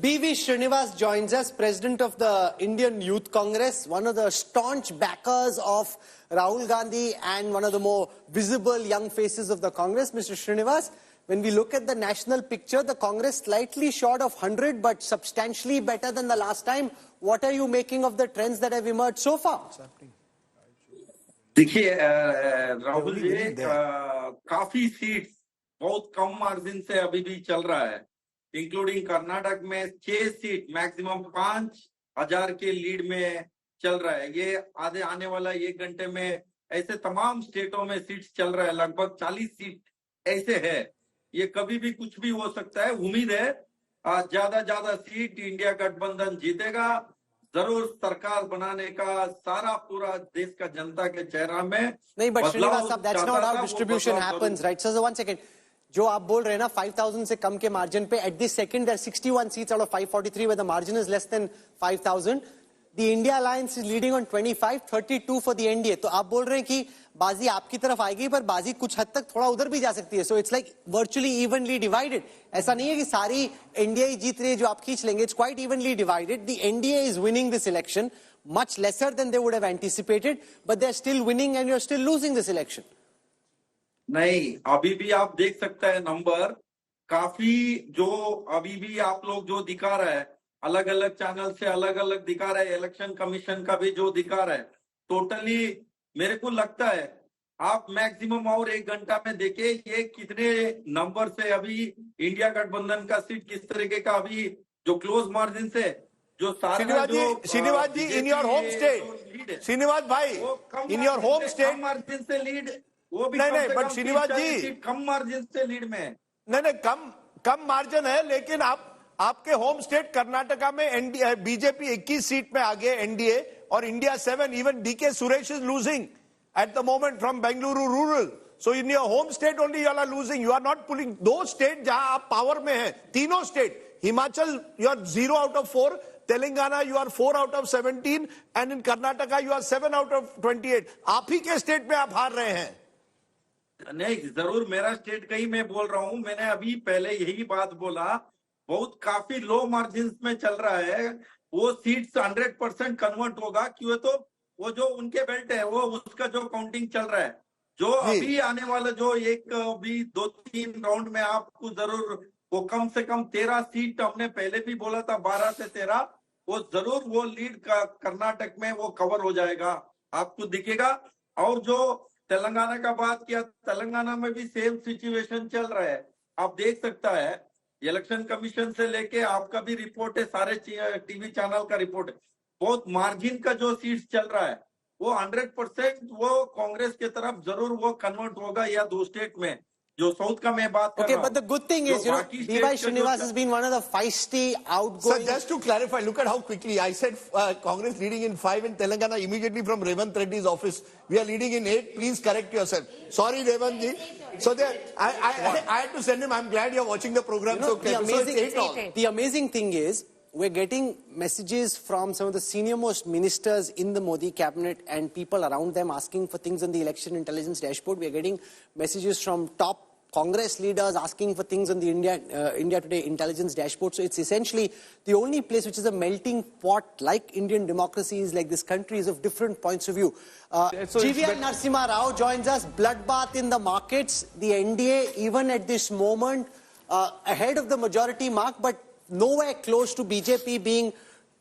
B.V. Srinivas joins us, President of the Indian Youth Congress, one of the staunch backers of Rahul Gandhi and one of the more visible young faces of the Congress. Mr. Srinivas, when we look at the national picture, the Congress slightly short of 100 but substantially better than the last time. What are you making of the trends that have emerged so far? देखिए राहुल जी काफी seats बहुत कम margin से अभी भी चल रहा है, including Karnataka में 6 सीट मैक्सिमम 5,000 के लीड में चल रहा है। ये आने वाला 1 घंटे में ऐसे तमाम स्टेटों में सीट्स चल रहा है, लगभग 40 सीट ऐसे है। ये कभी भी कुछ भी हो सकता है। उम्मीद है ज्यादा सीट इंडिया गठबंधन जीतेगा। जरूर सरकार बनाने का सारा पूरा देश का जनता के चेहरा में नहीं, but Srinivas साहब, that's not how distribution happens, right? So 1 second, जो आप बोल रहे हैं ना 5,000 से कम के मार्जिन पे, at this second there are 61 seats out of 543 where the margin is less than 5,000. The India Alliance is leading on 25, 32 for the NDA. तो आप बोल रहे हैं कि बाजी आपकी तरफ आएगी, पर बाजी कुछ हद तक थोड़ा उधर भी जा सकती है. So it's like virtually evenly divided. ऐसा नहीं है कि सारी NDA ही जीत रही है जो आप खींच लेंगे. It's quite evenly divided. The NDA is winning this election, much lesser than they would have anticipated, but they're still winning and you're still losing this election. नहीं, अभी भी आप देख सकते हैं नंबर काफी जो अभी भी आप लोग जो दिखा रहा है, अलग अलग चैनल से अलग अलग दिखा रहा है, इलेक्शन कमीशन का भी जो दिखा रहा है, टोटली मेरे को लगता है आप मैक्सिमम और 1 घंटा में देखे ये कितने नंबर से अभी इंडिया गठबंधन का सीट किस तरीके का अभी जो क्लोज मार्जिन से जो सारा Srinivas ji in your home state, Srinivas भाई in your home state margin से लीड वो भी नहीं, बट श्रीनिवास जी कम मार्जिन से लीड में नहीं कम मार्जिन है, लेकिन आपके होम स्टेट कर्नाटका में बीजेपी 21 सीट में आगे एनडीए और India 7, even DK Suresh is losing at the moment from Bengaluru rural. So in your home state only you are losing, you are not pulling. 2 state जहां आप पावर में हैं, तीनों state, Himachal you are 0 out of 4, Telangana you are 4 out of 17 and in Karnataka you are 7 out of 28. आप ही के state में आप हार रहे हैं. नहीं, जरूर मेरा स्टेट का ही मैं बोल रहा हूं. मैंने अभी पहले यही बात बोला, बहुत काफी लो मार्जिन में चल रहा है. वो सीट्स 100% कन्वर्ट होगा, क्यों तो वो जो उनके बेल्ट है वो उसका जो काउंटिंग चल रहा है, जो अभी आने वाला जो एक भी 2-3 राउंड में आपको जरूर वो कम से कम 13 सीट हमने पहले भी बोला था, 12 से 13 वो जरूर वो लीड का कर्नाटक में वो कवर हो जाएगा, आपको दिखेगा. और जो तेलंगाना का बात किया, तेलंगाना में भी सेम सिचुएशन चल रहा है. आप देख सकता है इलेक्शन कमीशन से लेके आपका भी रिपोर्ट है, सारे टीवी चैनल का रिपोर्ट है. बहुत मार्जिन का जो सीट्स चल रहा है वो 100% वो कांग्रेस की तरफ जरूर वो कन्वर्ट होगा, या 2 स्टेट में जो साउथ का मैं बात कर रहा हूं. But the good thing is, B.V. Srinivas has been one of the feisty, outgoing. So just to clarify, look at how quickly I said Congress leading in 5 in Telangana immediately from Revanth Reddy's office. We are leading in 8. Please correct yourself. Sorry, Revanth ji. So there, I had to send him. I'm glad you're watching the program. So the amazing thing is, we're getting messages from some of the senior most ministers in the Modi cabinet and people around them asking for things on the election intelligence dashboard. We're getting messages from top Congress leaders asking for things on the India Today intelligence dashboard. So it's essentially the only place which is a melting pot like Indian democracy is, like this country is, of different points of view. GVL Narasimha Rao joins us. Bloodbath in the markets. The NDA, even at this moment, ahead of the majority mark, but nowhere close to BJP being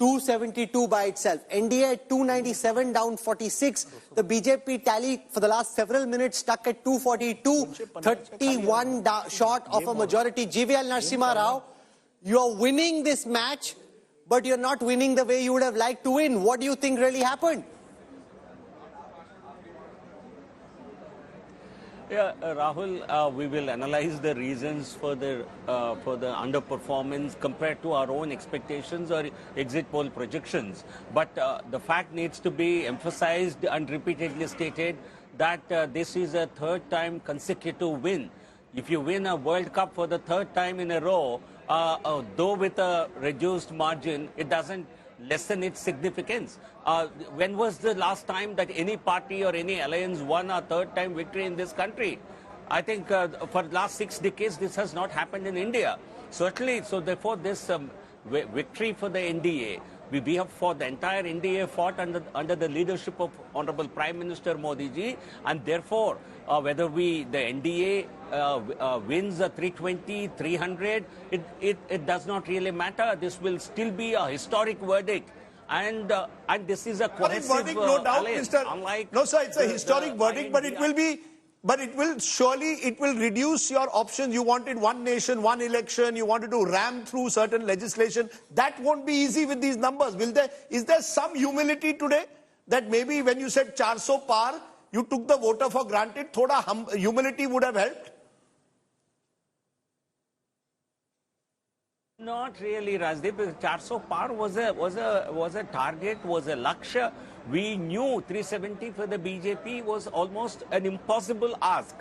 272 by itself. NDA at 297, down 46. The BJP tally for the last several minutes stuck at 242, 31 short of a majority. GVL Narasimha Rao, you're winning this match, but you're not winning the way you would have liked to win. What do you think really happened? Yeah, Rahul, we will analyze the reasons for the underperformance compared to our own expectations or exit poll projections. But the fact needs to be emphasized and repeatedly stated that this is a 3rd time consecutive win. If you win a World Cup for the 3rd time in a row, though with a reduced margin, it doesn't lessen its significance. When was the last time that any party or any alliance won a 3rd time victory in this country? I think for the last 6 decades this has not happened in India. Certainly, so therefore this victory for the NDA. We have fought, the entire NDA fought under the leadership of Honorable Prime Minister Modi ji, and therefore, whether the NDA wins a 320, 300, it does not really matter. This will still be a historic verdict. And this is a cohesive verdict, no doubt, alliance. Mr. No, sir, it's a historic verdict, but it will be. But it will reduce your options. You wanted one nation, one election. You wanted to ram through certain legislation. That won't be easy with these numbers. Is there some humility today that maybe when you said 400 par, you took the voter for granted? Thoda humility would have helped. Not really, Rajdeep. 400 par was a target, was a lakshya. We knew 370 for the BJP was almost an impossible ask.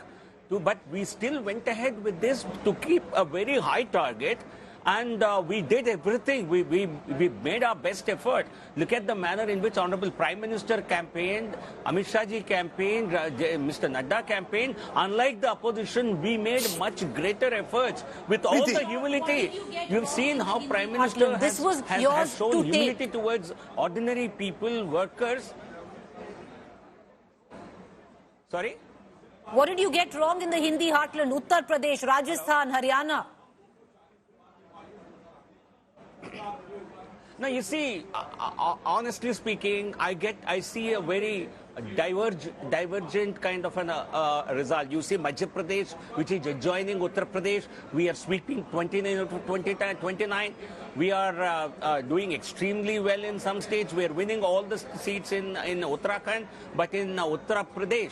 But we still went ahead with this to keep a very high target. And we did everything. We made our best effort. Look at the manner in which Honorable Prime Minister campaigned, Amit Shah ji campaigned, Mr. Nadda campaigned. Unlike the opposition, we made much greater efforts with all the humility. You've seen how Prime Minister has shown humility towards ordinary people, workers. Sorry? What did you get wrong in the Hindi heartland? Uttar Pradesh, Rajasthan, Haryana? Now, you see, honestly speaking, I see a very divergent kind of an result. You see Madhya Pradesh, which is adjoining Uttar Pradesh, we are sweeping 29 out of 29. We are doing extremely well in some states. We are winning all the seats in Uttarakhand, but in Uttar Pradesh,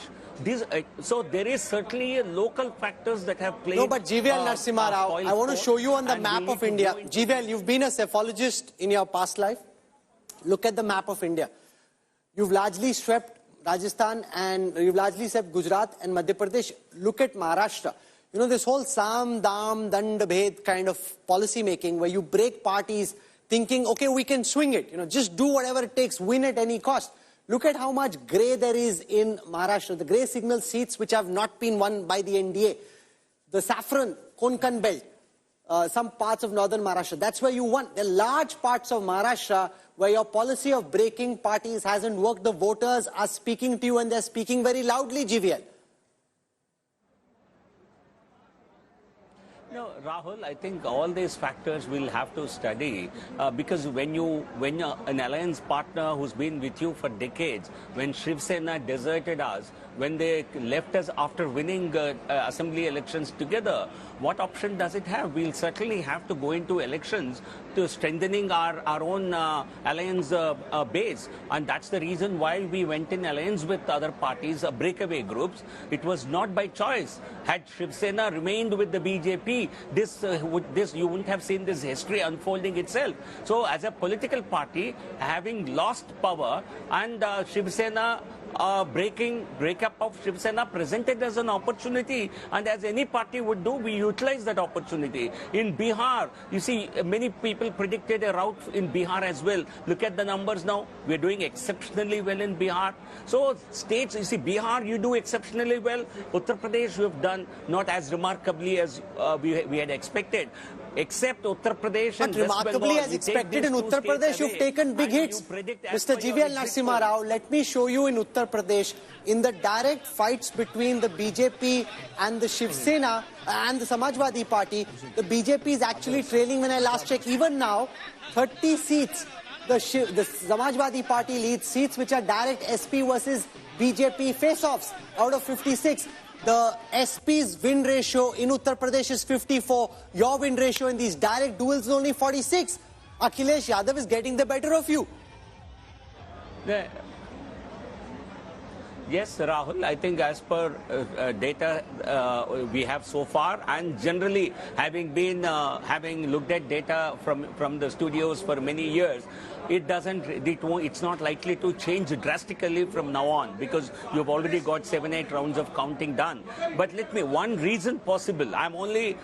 so there is certainly local factors that have played. No, but GVL Narasimha Rao, I want to show you on the map of India. GVL, you've been a cephalogist in your past life. Look at the map of India. You've largely swept Rajasthan and you've largely swept Gujarat and Madhya Pradesh. Look at Maharashtra. You know, this whole Sam, Dam, Dand, Bhed kind of policy making where you break parties thinking, okay, we can swing it. You know, just do whatever it takes, win at any cost. Look at how much grey there is in Maharashtra. The grey signal seats which have not been won by the NDA. The saffron, Konkan belt, some parts of northern Maharashtra. That's where you won. There are large parts of Maharashtra where your policy of breaking parties hasn't worked. The voters are speaking to you and they're speaking very loudly, GVL. No, Rahul, I think all these factors we'll have to study because when an alliance partner who's been with you for decades, when Shiv Sena deserted us, when they left us after winning assembly elections together, what option does it have? We'll certainly have to go into elections to strengthening our own alliance base. And that's the reason why we went in alliance with other parties, breakaway groups. It was not by choice. Had Shiv Sena remained with the BJP, you wouldn't have seen this history unfolding itself. So as a political party, having lost power and Shiv Sena breakup of Shiv Sena presented as an opportunity, and as any party would do, we utilize that opportunity. In Bihar, you see, many people predicted a rout in Bihar as well. Look at the numbers now. We're doing exceptionally well in Bihar. So states, you see, Bihar, you do exceptionally well. Uttar Pradesh, you have done not as remarkably as we had expected. Except Uttar Pradesh and But remarkably as expected in Uttar Pradesh, you've taken big hits. Mr. GVL Narasimha Rao, let me show you in Uttar Pradesh, in the direct fights between the BJP and the Shiv Sena and the Samajwadi Party, the BJP is actually trailing when I last checked. Even now, 30 seats, the Samajwadi Party leads seats which are direct SP versus BJP face-offs out of 56. The SP's win ratio in Uttar Pradesh is 54. Your win ratio in these direct duels is only 46. Akhilesh Yadav is getting the better of you. Yes, Rahul, I think as per data we have so far, and generally having looked at data from the studios for many years, it's not likely to change drastically from now on because you've already got 7-8 rounds of counting done. But one reason possible, I'm only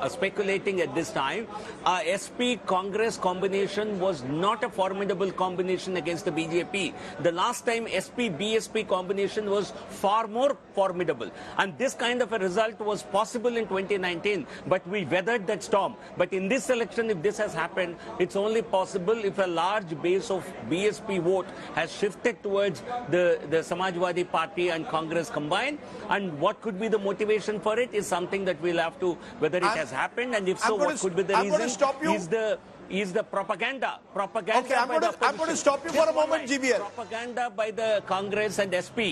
speculating at this time, SP-Congress combination was not a formidable combination against the BJP. The last time SP-BSP BSP combination was far more formidable. And this kind of a result was possible in 2019, but we weathered that storm. But in this election, if this has happened, it's only possible if a large base of BSP vote has shifted towards the Samajwadi Party and Congress combined. And what could be the motivation for it is something that we'll have to, whether it has happened, and if so, what could be the reason? I'm going to stop you. Is the propaganda. Okay, I'm going to stop you for a moment, GBL. Propaganda by the Congress and SP